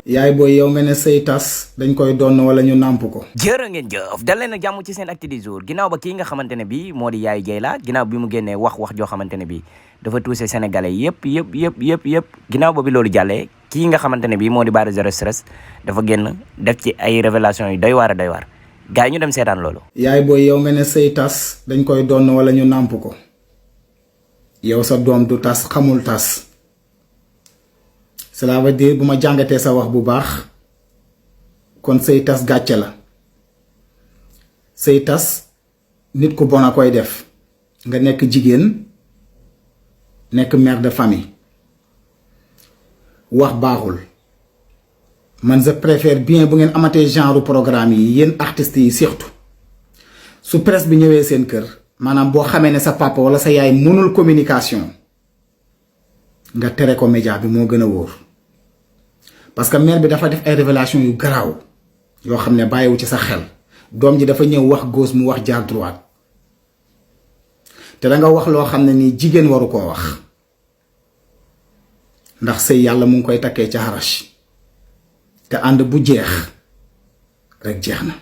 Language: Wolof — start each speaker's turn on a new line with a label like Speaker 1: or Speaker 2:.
Speaker 1: yaay booy yow nga ne sëy tas dañ koy donn wala ñu nàmp ko.
Speaker 2: jërë ngeen jëf dal leen a jàmm ci seen acte du jour ginnaaw ba kii nga xamante ne bii moo di Yaya Dieyla ginnaaw bi mu génnee wax joo xamante ne bii dafa touché sénégalais yëpp ginnaaw ba bi loolu jàllee kii nga xamante ne bii moo di Bara Zero Stress dafa génn def ci ay révélation yu doy waar a doy waar gars yi ñu dem seetaan loolu.
Speaker 1: yaay booy yow nga ne sëy tas dañ koy donn wala ñu nàmp ko yow sa doom du tas xamul tas cela veut dire bu ma jàngatee sa wax bu baax kon sëy tas gàcce la sëy tas nit ku bon a koy def nga nekk jigéen nekk mère de famille wax baaxul man je préfère bien bu ngeen amatee genre programme yi yéen artistes yi surtout su presse bi ñëwee seen kër maanaam boo xamee ne sa papa wala sa yaay mënul communication nga tere ko média bi moo gën a wóor parce que mère bi dafa def ay révélation yu garaaw yoo xam ne bàyyiwu ci sa xel doom ji dafa ñëw wax gauche mu wax jaar droite te danga wax loo xam ne nii jigéen waru koo wax ndax sëy yàlla mu ngi koy takkee ca xarash te ànd bu jeex rek jeex na